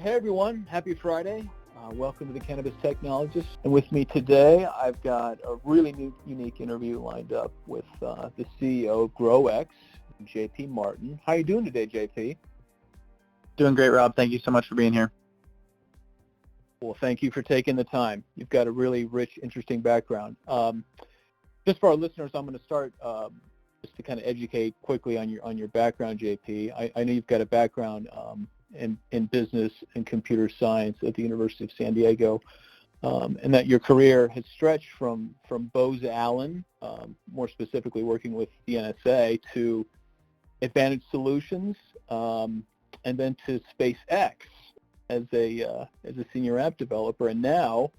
Hey everyone, happy Friday. Welcome to the Cannabis Technologist. And with me today, I've got a really unique interview lined up with the CEO of GrowX, JP Martin. How are you doing today, JP? Doing great, Rob. Thank you so much for being here. Well, thank you for taking the time. You've got a really rich, interesting background. Just for our listeners, I'm going to start just to kind of educate quickly on your background, JP. I know you've got a background in business and computer science at the University of San Diego, and that your career has stretched from Bose Allen, more specifically working with the NSA, to Advantage Solutions, and then to SpaceX as a senior app developer, and now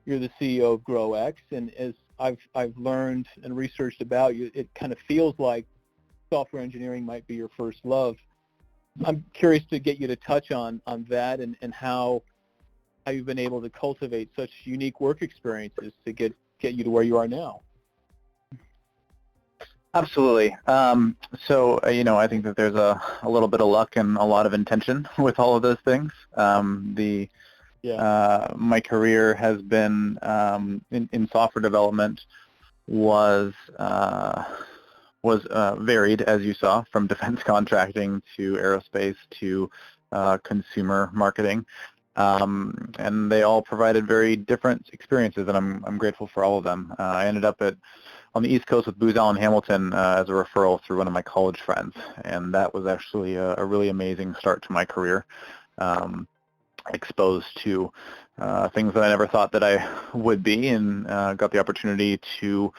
you're the CEO of GrowX. And as I've learned and researched about you, it kind of feels like software engineering might be your first love. I'm curious to get you to touch on that and how you've been able to cultivate such unique work experiences to get you to where you are now. Absolutely. I think that there's a little bit of luck and a lot of intention with all of those things. My career has been in software development was varied, as you saw, from defense contracting to aerospace to consumer marketing, and they all provided very different experiences, and I'm grateful for all of them. I ended up on the East Coast with Booz Allen Hamilton as a referral through one of my college friends, and that was actually a really amazing start to my career. Exposed to things that I never thought that I would be, and got the opportunity to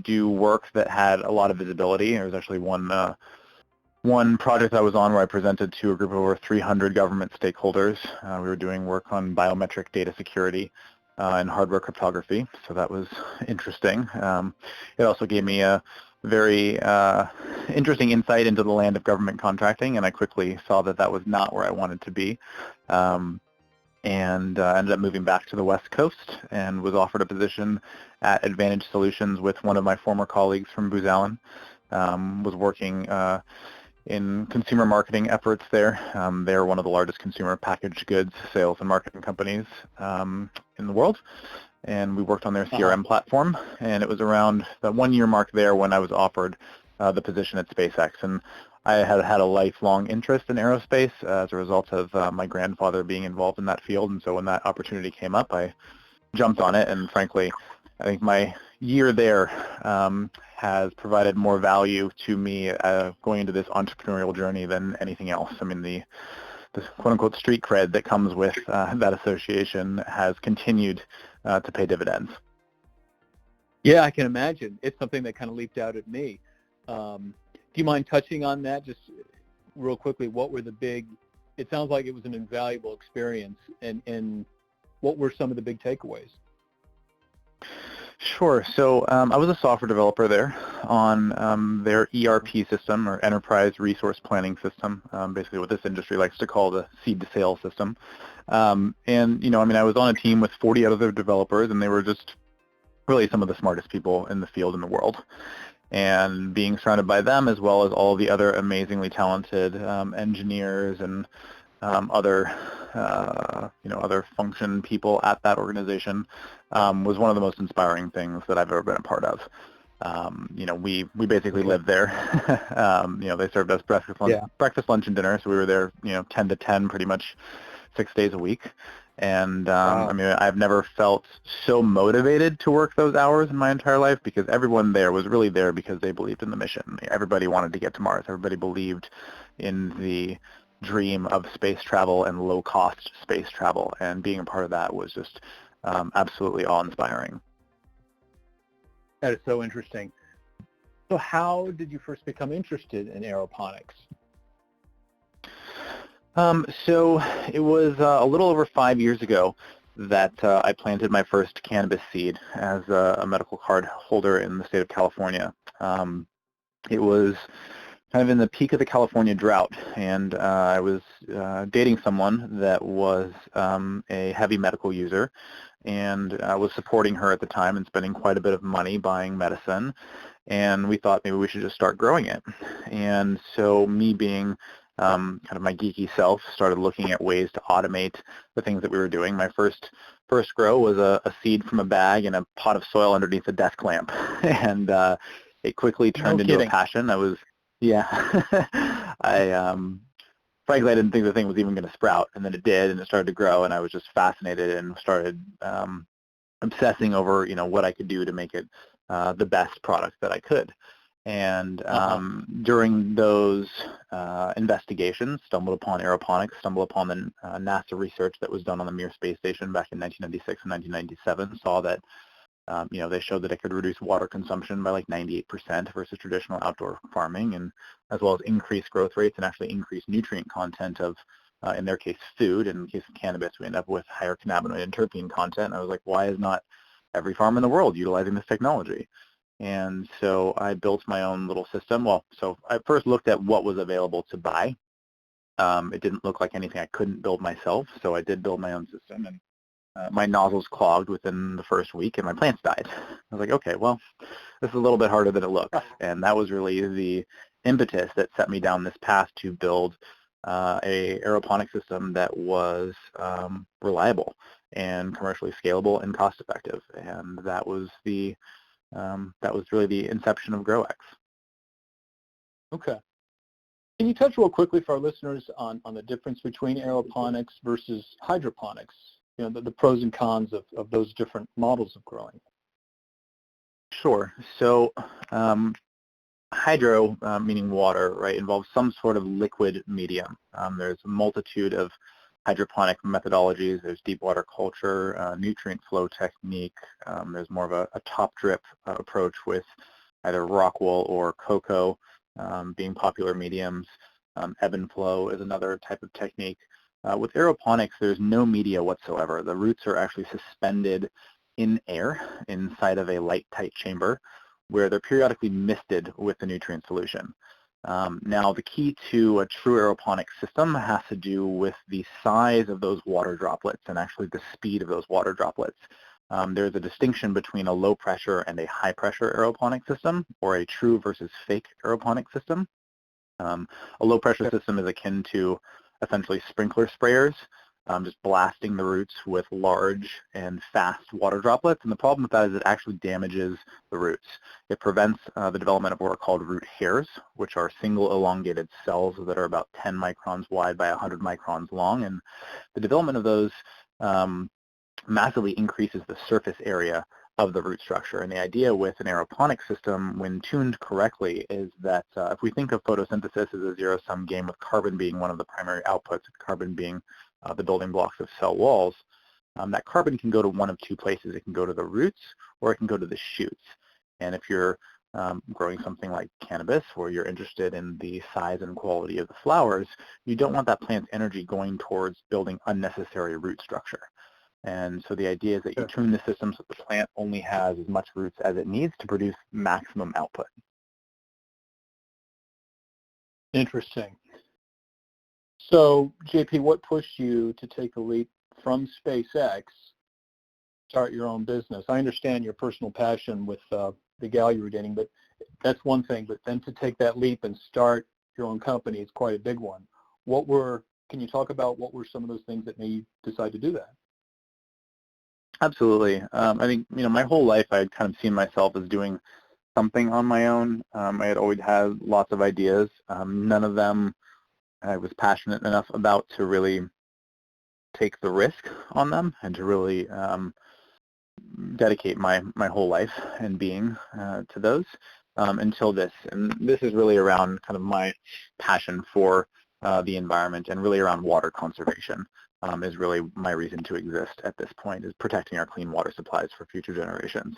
do work that had a lot of visibility. There was actually one project I was on where I presented to a group of over 300 government stakeholders. We were doing work on biometric data security and hardware cryptography, so that was interesting. It also gave me a very interesting insight into the land of government contracting, and I quickly saw that that was not where I wanted to be. And ended up moving back to the West Coast and was offered a position at Advantage Solutions with one of my former colleagues from Booz Allen. Was working in consumer marketing efforts there. They're one of the largest consumer packaged goods sales and marketing companies in the world. And we worked on their CRM platform. And it was around the 1 year mark there when I was offered the position at SpaceX. And I had a lifelong interest in aerospace as a result of my grandfather being involved in that field. And so when that opportunity came up, I jumped on it. And frankly, I think my year there has provided more value to me going into this entrepreneurial journey than anything else. I mean, the quote-unquote street cred that comes with that association has continued to pay dividends. Yeah, I can imagine. It's something that kind of leaped out at me. Do you mind touching on that just real quickly? What were it sounds like it was an invaluable experience, and what were some of the big takeaways? Sure. So I was a software developer there on their ERP system, or Enterprise Resource Planning System, basically what this industry likes to call the seed to sale system. I was on a team with 40 other developers, and they were just really some of the smartest people in the field in the world. And being surrounded by them, as well as all the other amazingly talented engineers and other function people at that organization was one of the most inspiring things that I've ever been a part of. We basically lived there. They served us breakfast, lunch, and dinner, so we were there 10 to 10 pretty much 6 days a week. And wow. I've never felt so motivated to work those hours in my entire life, because everyone there was really there because they believed in the mission. Everybody wanted to get to Mars. Everybody believed in the dream of space travel and low-cost space travel, and being a part of that was just absolutely awe-inspiring. That is so interesting. So how did you first become interested in aeroponics? So it was a little over 5 years ago that I planted my first cannabis seed as a medical card holder in the state of California. It was kind of in the peak of the California drought, and I was dating someone that was a heavy medical user, and I was supporting her at the time and spending quite a bit of money buying medicine, and we thought maybe we should just start growing it. And so me being kind of my geeky self, started looking at ways to automate the things that we were doing. My first grow was a seed from a bag in a pot of soil underneath a desk lamp, and it quickly turned into a passion. Yeah, frankly, I didn't think the thing was even going to sprout, and then it did, and it started to grow, and I was just fascinated and started obsessing over, what I could do to make it the best product that I could. And during those investigations, stumbled upon aeroponics, stumbled upon the NASA research that was done on the Mir space station back in 1996 and 1997, saw that they showed that it could reduce water consumption by like 98% versus traditional outdoor farming, and as well as increase growth rates and actually increase nutrient content of, in their case, food. In the case of cannabis, we end up with higher cannabinoid and terpene content. And I was like, why is not every farm in the world utilizing this technology? And so I built my own little system. Well, so I first looked at what was available to buy. It didn't look like anything I couldn't build myself, so I did build my own system, and my nozzles clogged within the first week, and my plants died. I was like, okay, well, this is a little bit harder than it looks, and that was really the impetus that set me down this path to build a aeroponic system that was reliable and commercially scalable and cost-effective, and that was really the inception of GrowX. Okay. Can you touch real quickly for our listeners on the difference between aeroponics versus hydroponics? The pros and cons of those different models of growing. Sure. So hydro, meaning water, right, involves some sort of liquid medium. There's a multitude of hydroponic methodologies. There's deep water culture, nutrient flow technique. There's more of a top drip approach with either rock wool or cocoa being popular mediums. Ebb and flow is another type of technique. With aeroponics, there's no media whatsoever. The roots are actually suspended in air inside of a light-tight chamber where they're periodically misted with the nutrient solution. Now, the key to a true aeroponic system has to do with the size of those water droplets and actually the speed of those water droplets. There's a distinction between a low-pressure and a high-pressure aeroponic system, or a true versus fake aeroponic system. A low-pressure system is akin to essentially sprinkler sprayers, just blasting the roots with large and fast water droplets. And the problem with that is it actually damages the roots. It prevents the development of what are called root hairs, which are single elongated cells that are about 10 microns wide by 100 microns long. And the development of those massively increases the surface area of the root structure. And the idea with an aeroponic system, when tuned correctly, is that if we think of photosynthesis as a zero-sum game with carbon being one of the primary outputs, carbon being the building blocks of cell walls, that carbon can go to one of two places. It can go to the roots, or it can go to the shoots. And if you're growing something like cannabis, where you're interested in the size and quality of the flowers, you don't want that plant's energy going towards building unnecessary root structure. And so the idea is that you tune the system so the plant only has as much roots as it needs to produce maximum output. Interesting. So, JP, what pushed you to take the leap from SpaceX, start your own business? I understand your personal passion with the gal you were dating, but that's one thing. But then to take that leap and start your own company is quite a big one. Can you talk about what were some of those things that made you decide to do that? Absolutely. I think, my whole life I had kind of seen myself as doing something on my own. I had always had lots of ideas. None of them I was passionate enough about to really take the risk on them and to really dedicate my whole life and being to those until this. And this is really around kind of my passion for the environment and really around water conservation. Is really my reason to exist at this point, is protecting our clean water supplies for future generations.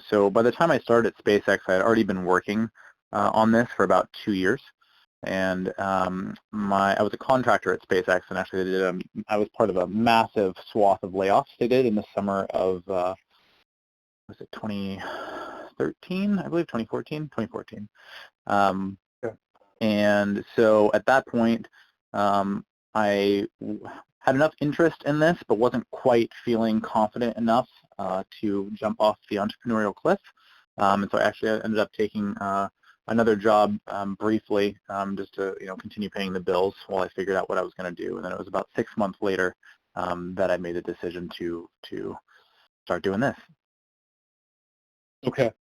So by the time I started at SpaceX, I had already been working on this for about 2 years. And I was a contractor at SpaceX, and actually I was part of a massive swath of layoffs they did in the summer of, was it 2013? I believe 2014? 2014. And so at that point, I had enough interest in this, but wasn't quite feeling confident enough to jump off the entrepreneurial cliff. And so I actually ended up taking a another job briefly, just to continue paying the bills while I figured out what I was going to do. And then it was about 6 months later that I made the decision to start doing this. Okay.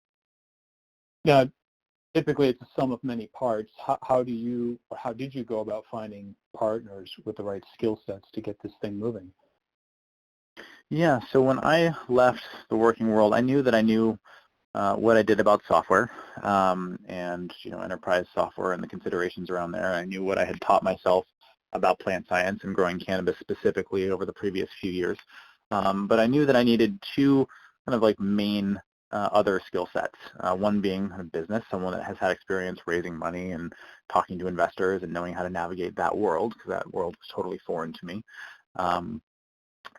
Now, typically it's a sum of many parts. How did you go about finding partners with the right skill sets to get this thing moving? Yeah, so when I left the working world, I knew that I knew what I did about software and enterprise software and the considerations around there. I knew what I had taught myself about plant science and growing cannabis specifically over the previous few years. But I knew that I needed two kind of like main other skill sets. One being kind of business, someone that has had experience raising money and talking to investors and knowing how to navigate that world, because that world was totally foreign to me.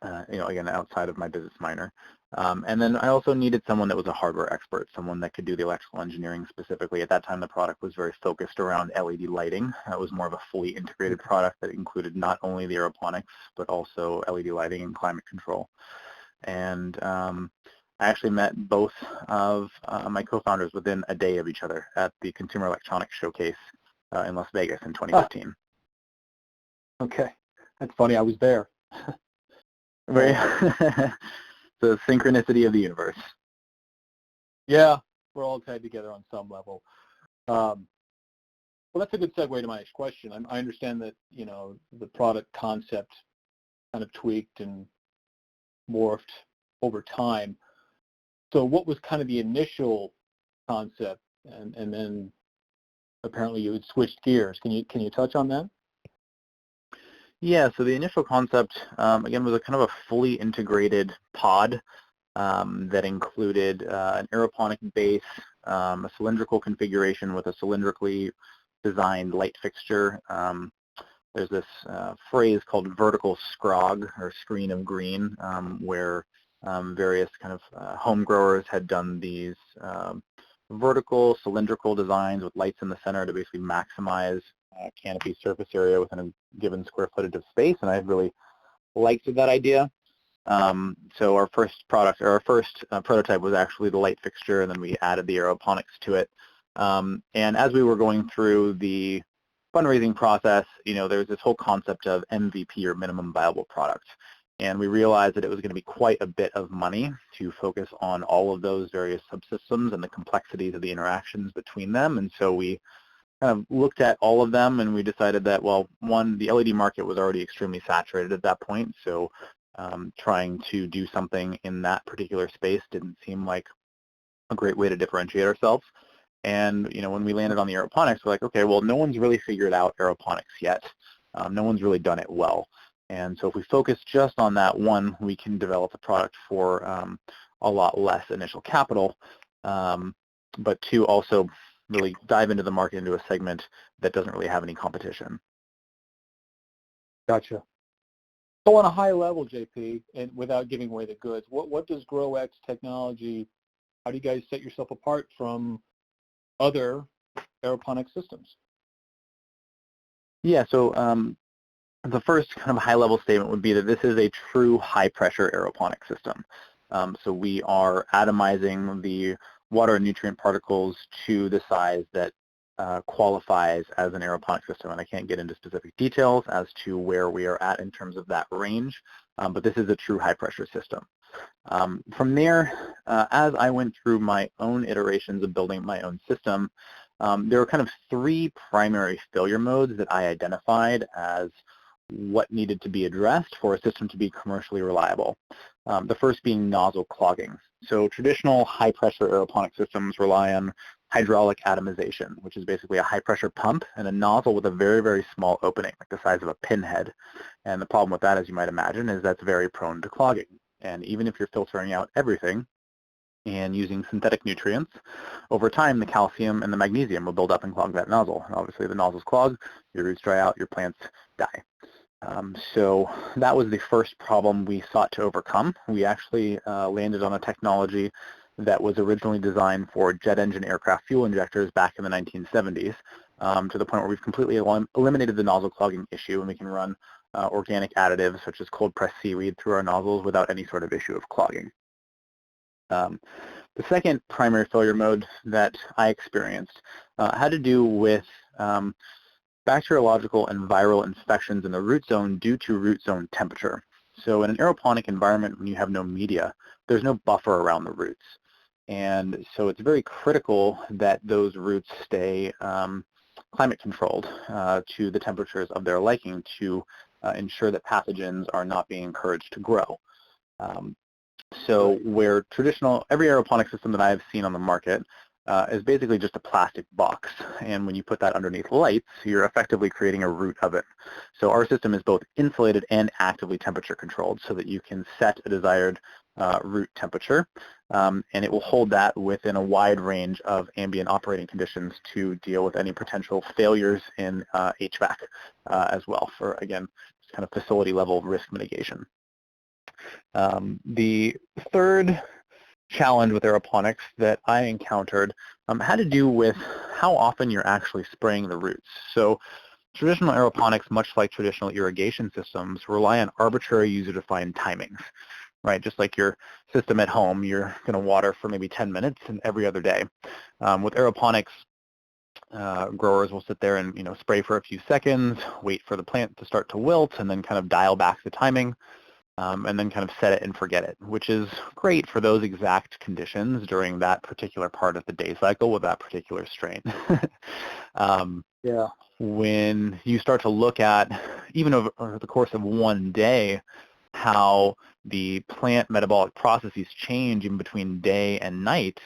Again, outside of my business minor. And then I also needed someone that was a hardware expert, someone that could do the electrical engineering specifically. At that time, the product was very focused around LED lighting. It was more of a fully integrated product that included not only the aeroponics, but also LED lighting and climate control. And I actually met both of my co-founders within a day of each other at the Consumer Electronics Showcase in Las Vegas in 2015. Okay. That's funny. I was there. Very the synchronicity of the universe. Yeah, we're all tied together on some level. Well, that's a good segue to my next question. I understand that the product concept kind of tweaked and morphed over time. So what was kind of the initial concept, and then apparently you had switched gears. Can you touch on that? Yeah, so the initial concept, again, was a kind of a fully integrated pod that included an aeroponic base, a cylindrical configuration with a cylindrically designed light fixture. There's this phrase called vertical scrog, or screen of green, where various kind of home growers had done these vertical cylindrical designs with lights in the center to basically maximize canopy surface area within a given square footage of space, and I really liked that idea. So our first product, or our first prototype, was actually the light fixture, and then we added the aeroponics to it. And as we were going through the fundraising process, there's this whole concept of MVP, or minimum viable product. And we realized that it was going to be quite a bit of money to focus on all of those various subsystems and the complexities of the interactions between them. And so we kind of looked at all of them, and we decided that, well, one, the LED market was already extremely saturated at that point, so trying to do something in that particular space didn't seem like a great way to differentiate ourselves. And when we landed on the aeroponics, we're like, okay, well, no one's really figured out aeroponics yet. No one's really done it well. And so if we focus just on that one, we can develop a product for a lot less initial capital, but two, also really dive into the market, into a segment that doesn't really have any competition. Gotcha. So on a high level, JP, and without giving away the goods, what does GrowX technology, how do you guys set yourself apart from other aeroponic systems? Yeah, so the first kind of high level statement would be that this is a true high pressure aeroponic system. So we are atomizing the water and nutrient particles to the size that qualifies as an aeroponic system, and I can't get into specific details as to where we are at in terms of that range, but this is a true high pressure system. From there, as I went through my own iterations of building my own system, there were kind of three primary failure modes that I identified as what needed to be addressed for a system to be commercially reliable. The first being nozzle clogging. So traditional high-pressure aeroponic systems rely on hydraulic atomization, which is basically a high-pressure pump and a nozzle with a very, very small opening, like the size of a pinhead. And the problem with that, as you might imagine, is that's very prone to clogging. And even if you're filtering out everything and using synthetic nutrients, over time the calcium and the magnesium will build up and clog that nozzle. And obviously the nozzles clog, your roots dry out, your plants die. So that was the first problem we sought to overcome. We actually landed on a technology that was originally designed for jet engine aircraft fuel injectors back in the 1970s, to the point where we've completely eliminated the nozzle clogging issue, and we can run organic additives such as cold pressed seaweed through our nozzles without any sort of issue of clogging. The second primary failure mode that I experienced had to do with bacteriological and viral infections in the root zone due to root zone temperature. So in an aeroponic environment, when you have no media, there's no buffer around the roots. And so it's very critical that those roots stay climate controlled to the temperatures of their liking to ensure that pathogens are not being encouraged to grow. So where every aeroponic system that I've seen on the market is basically just a plastic box. And when you put that underneath lights, you're effectively creating a root oven. So our system is both insulated and actively temperature controlled so that you can set a desired root temperature. And it will hold that within a wide range of ambient operating conditions to deal with any potential failures in HVAC as well for, again, kind of facility level risk mitigation. The third challenge with aeroponics that I encountered had to do with how often you're actually spraying the roots. So traditional aeroponics, much like traditional irrigation systems, rely on arbitrary user-defined timings, right? Just like your system at home, you're going to water for maybe 10 minutes and every other day. With aeroponics, growers will sit there and spray for a few seconds, wait for the plant to start to wilt, and then kind of dial back the timing. And then kind of set it and forget it, which is great for those exact conditions during that particular part of the day cycle with that particular strain. Yeah. When you start to look at, even over the course of one day, how the plant metabolic processes change in between day and night,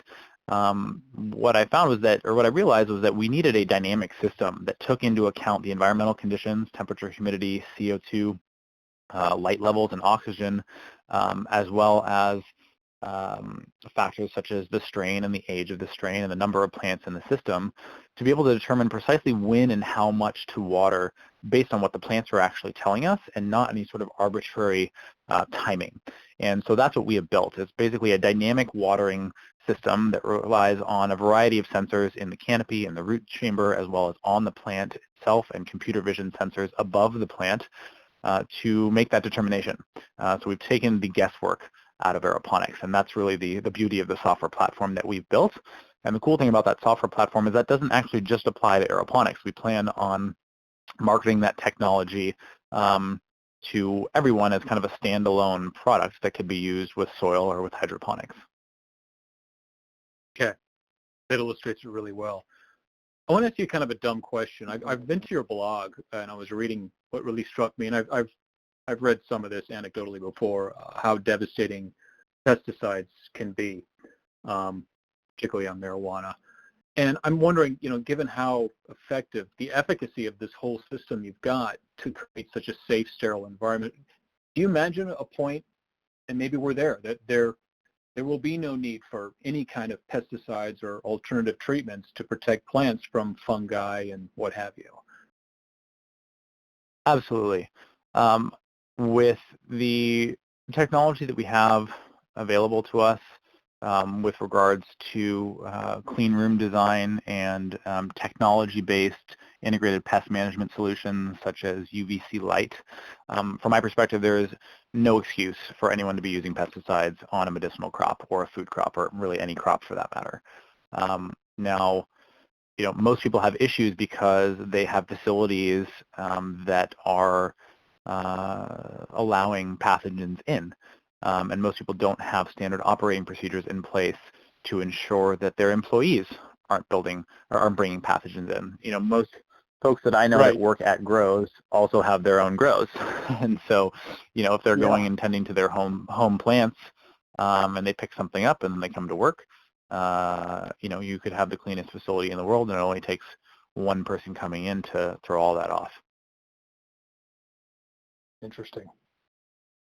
what I found was that, or what I realized was that we needed a dynamic system that took into account the environmental conditions, temperature, humidity, CO2, light levels and oxygen, as well as factors such as the strain and the age of the strain and the number of plants in the system to be able to determine precisely when and how much to water based on what the plants are actually telling us and not any sort of arbitrary timing. And so that's what we have built. It's basically a dynamic watering system that relies on a variety of sensors in the canopy and the root chamber, as well as on the plant itself and computer vision sensors above the plant to make that determination. So we've taken the guesswork out of aeroponics, and that's really the beauty of the software platform that we've built. And the cool thing about that software platform is that doesn't actually just apply to aeroponics. We plan on marketing that technology to everyone as kind of a standalone product that could be used with soil or with hydroponics. Okay, that illustrates it really well. I want to ask you kind of a dumb question. I've been to your blog and I was reading what really struck me, and I've read some of this anecdotally before, how devastating pesticides can be, particularly on marijuana. And I'm wondering, given how effective the efficacy of this whole system you've got to create such a safe, sterile environment, do you imagine a point, and maybe we're there, that there will be no need for any kind of pesticides or alternative treatments to protect plants from fungi and what have you? Absolutely. With the technology that we have available to us with regards to clean room design and technology-based integrated pest management solutions such as UVC light, from my perspective, there is no excuse for anyone to be using pesticides on a medicinal crop or a food crop, or really any crop for that matter. Now, most people have issues because they have facilities that are allowing pathogens in. And most people don't have standard operating procedures in place to ensure that their employees aren't building or aren't bringing pathogens in. Most folks that I know that work at grows also have their own grows. And so, if they're going and tending to their home plants and they pick something up and then they come to work, you could have the cleanest facility in the world and it only takes one person coming in to throw all that off. Interesting.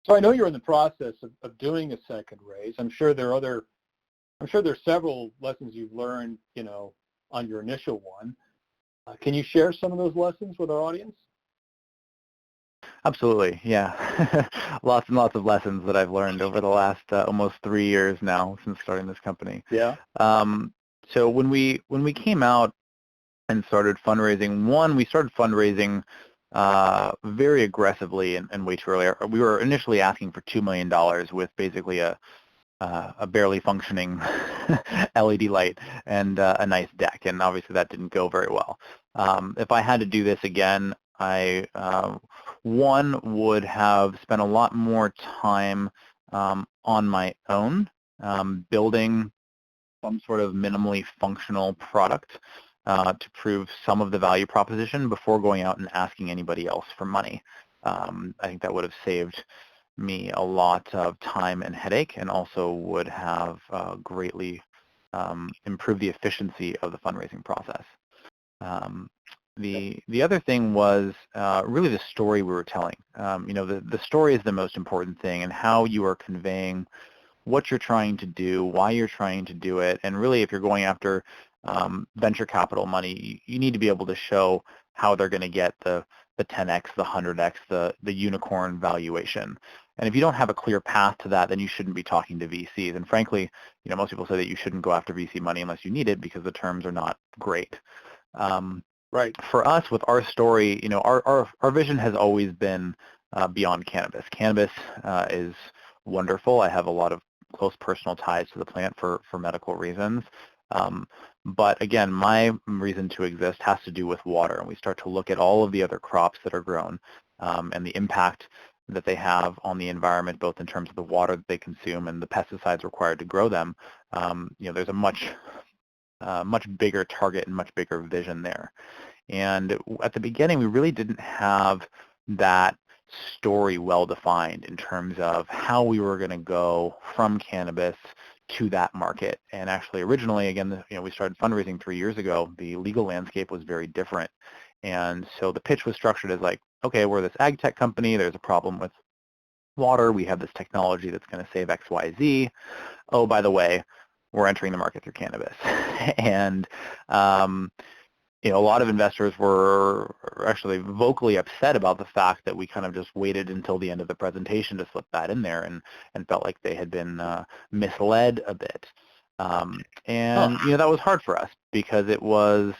So I know you're in the process of doing a second raise. I'm sure there's several lessons you've learned, on your initial one. Can you share some of those lessons with our audience? Absolutely, yeah. Lots and lots of lessons that I've learned over the last almost 3 years now since starting this company. Yeah. So when we came out and started fundraising, we started fundraising very aggressively and way too early. We were initially asking for $2 million with basically a a barely functioning LED light and a nice deck, and obviously that didn't go very well. If I had to do this again, I one would have spent a lot more time on my own building some sort of minimally functional product to prove some of the value proposition before going out and asking anybody else for money. I think that would have saved me a lot of time and headache, and also would have greatly improved the efficiency of the fundraising process. The other thing was really the story we were telling. The story is the most important thing, and how you are conveying what you're trying to do, why you're trying to do it, and really if you're going after venture capital money, you need to be able to show how they're going to get the 10x, the 100x, the unicorn valuation. And if you don't have a clear path to that, then you shouldn't be talking to VCs. And frankly, most people say that you shouldn't go after VC money unless you need it because the terms are not great. Right. For us, with our story, our vision has always been beyond cannabis. Cannabis is wonderful. I have a lot of close personal ties to the plant for medical reasons. But again, my reason to exist has to do with water. And we start to look at all of the other crops that are grown and the impact that they have on the environment, both in terms of the water that they consume and the pesticides required to grow them. There's a much bigger target and much bigger vision there. And at the beginning, we really didn't have that story well defined in terms of how we were going to go from cannabis to that market. And actually, originally, again, we started fundraising 3 years ago. The legal landscape was very different. And so the pitch was structured as like, okay, we're this ag tech company. There's a problem with water. We have this technology that's going to save X, Y, Z. Oh, by the way, we're entering the market through cannabis. And a lot of investors were actually vocally upset about the fact that we kind of just waited until the end of the presentation to slip that in there, and felt like they had been misled a bit. That was hard for us because it was,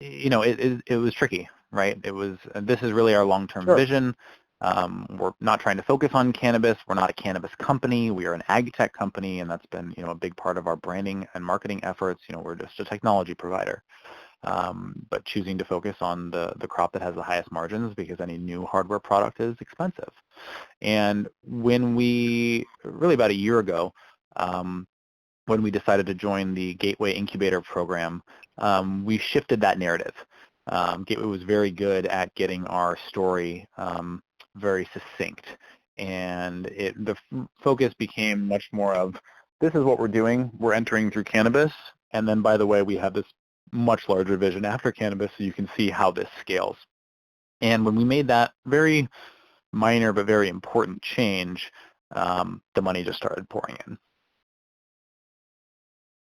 it was tricky, right? This is really our long-term vision. We're not trying to focus on cannabis. We're not a cannabis company. We are an ag tech company, and that's been, a big part of our branding and marketing efforts. We're just a technology provider, but choosing to focus on the crop that has the highest margins, because any new hardware product is expensive. And when really about a year ago, when we decided to join the Gateway Incubator program, we shifted that narrative. Gateway was very good at getting our story very succinct, and the focus became much more of, this is what we're doing, we're entering through cannabis, and then, by the way, we have this much larger vision after cannabis, so you can see how this scales. And when we made that very minor but very important change, the money just started pouring in.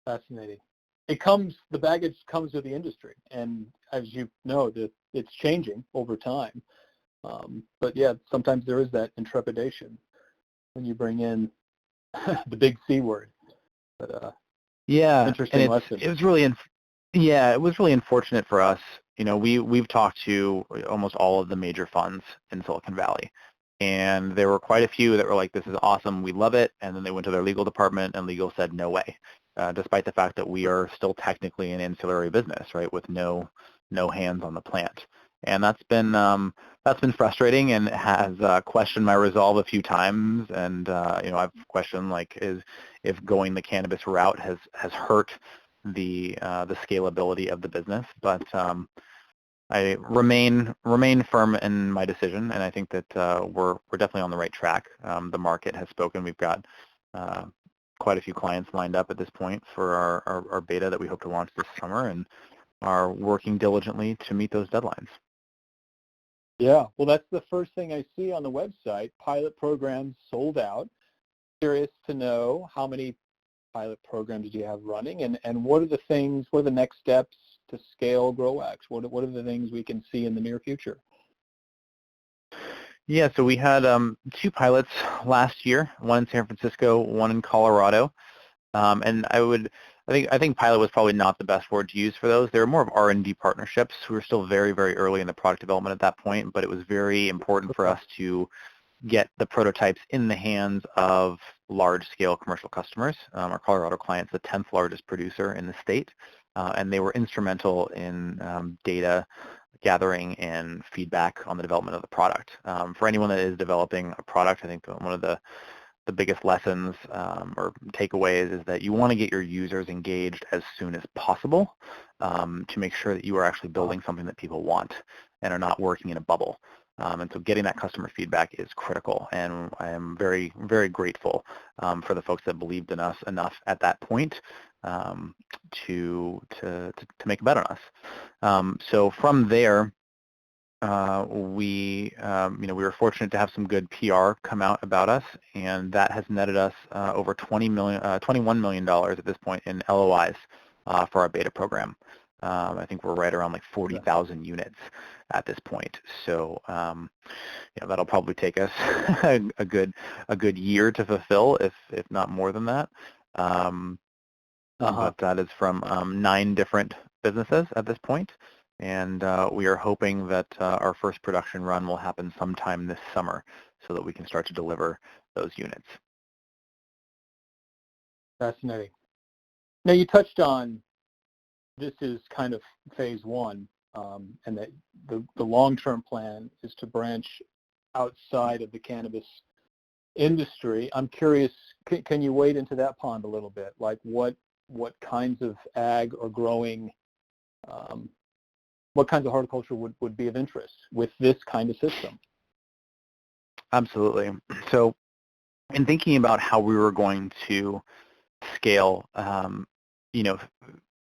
Fascinating. The baggage comes with the industry, and as you know, it's changing over time. But yeah, sometimes there is that intrepidation when you bring in the big C word. But yeah, interesting lesson. It was really unfortunate for us. We've talked to almost all of the major funds in Silicon Valley, and there were quite a few that were like, this is awesome, we love it, and then they went to their legal department, and legal said no way, despite the fact that we are still technically an ancillary business, right, with no hands on the plant. And that's been frustrating, and has questioned my resolve a few times. And I've questioned, like, if going the cannabis route has hurt the scalability of the business. But I remain firm in my decision, and I think that we're definitely on the right track. The market has spoken. We've got quite a few clients lined up at this point for our beta that we hope to launch this summer, and are working diligently to meet those deadlines. Yeah, well, that's the first thing I see on the website. Pilot programs sold out. Curious to know how many pilot programs do you have running, and what are the next steps to scale GrowX? What are the things we can see in the near future? Yeah, so we had 2 pilots last year, one in San Francisco, one in Colorado. And I think pilot was probably not the best word to use for those. They were more of R&D partnerships. We were still very, very early in the product development at that point, but it was very important for us to get the prototypes in the hands of large-scale commercial customers. Our Colorado client's the 10th largest producer in the state, and they were instrumental in data gathering and feedback on the development of the product. For anyone that is developing a product, I think one of the biggest lessons or takeaways is that you want to get your users engaged as soon as possible to make sure that you are actually building something that people want and are not working in a bubble. And so getting that customer feedback is critical, and I am very, very grateful for the folks that believed in us enough at that point to make a bet on us. So from there, we were fortunate to have some good PR come out about us, and that has netted us over $21 million at this point in LOIs for our beta program. I think we're right around like 40,000 units at this point. So that'll probably take us a good year to fulfill, if not more than that. But that is from 9 different businesses at this point. And we are hoping that our first production run will happen sometime this summer so that we can start to deliver those units. Fascinating. Now, you touched on this is kind of phase 1, and that the long-term plan is to branch outside of the cannabis industry. I'm curious, can you wade into that pond a little bit? Like what kinds of ag or growing, what kinds of horticulture would be of interest with this kind of system? Absolutely. So in thinking about how we were going to scale,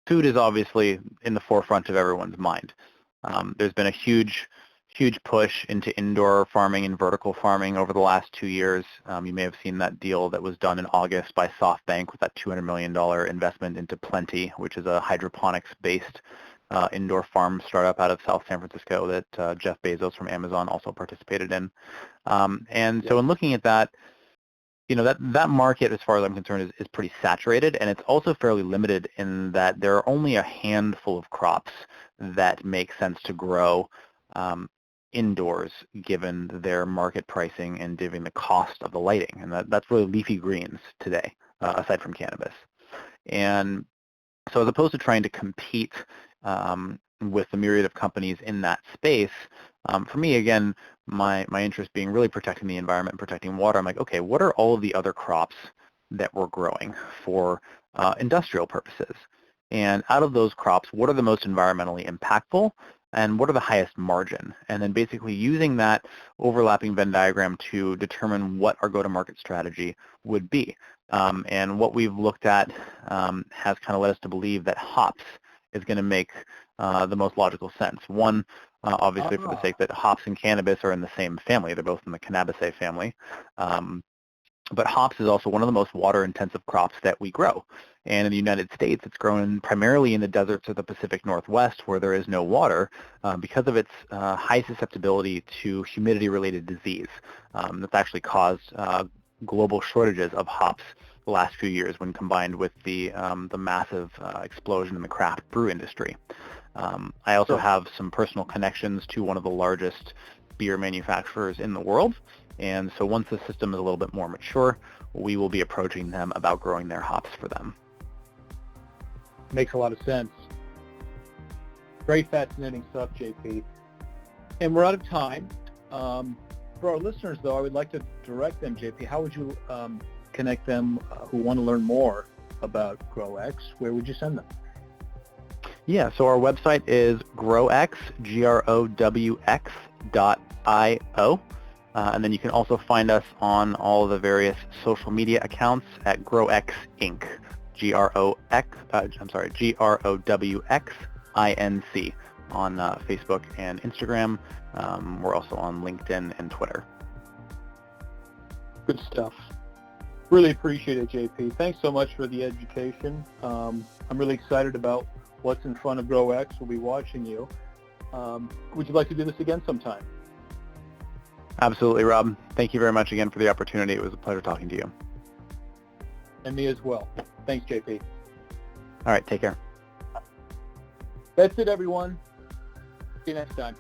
food is obviously in the forefront of everyone's mind. There's been a huge push into indoor farming and vertical farming over the last 2 years. You may have seen that deal that was done in August by SoftBank with that $200 million investment into Plenty, which is a hydroponics-based indoor farm startup out of South San Francisco that Jeff Bezos from Amazon also participated in. So in looking at that, that market, as far as I'm concerned, is pretty saturated, and it's also fairly limited in that there are only a handful of crops that make sense to grow indoors, given their market pricing and given the cost of the lighting, and that's really leafy greens today, aside from cannabis. And so as opposed to trying to compete with the myriad of companies in that space, for me, again, my interest being really protecting the environment, protecting water, I'm like, okay, what are all of the other crops that we're growing for industrial purposes? And out of those crops, what are the most environmentally impactful, and what are the highest margin? And then basically using that overlapping Venn diagram to determine what our go-to-market strategy would be. And what we've looked at has kind of led us to believe that hops is going to make the most logical sense. One, obviously for the sake that hops and cannabis are in the same family. They're both in the Cannabisae family. But hops is also one of the most water-intensive crops that we grow. And in the United States, it's grown primarily in the deserts of the Pacific Northwest where there is no water because of its high susceptibility to humidity-related disease. That's actually caused global shortages of hops the last few years when combined with the massive explosion in the craft brew industry. I also have some personal connections to one of the largest beer manufacturers in the world, and so once the system is a little bit more mature, we will be approaching them about growing their hops for them. Makes a lot of sense. Very fascinating stuff, JP. And we're out of time. For our listeners, though, I would like to direct them, JP, how would you connect them who want to learn more about GrowX? Where would you send them? Yeah, so our website is GrowX, GrowX.io. And then you can also find us on all the various social media accounts at GrowX Inc. GrowXINC on Facebook and Instagram. We're also on LinkedIn and Twitter. Good stuff. Really appreciate it, JP. Thanks so much for the education. I'm really excited about what's in front of GrowX. We'll be watching you. Would you like to do this again sometime? Absolutely, Rob. Thank you very much again for the opportunity. It was a pleasure talking to you. And me as well. Thanks, JP. All right, take care. That's it, everyone. See you next time.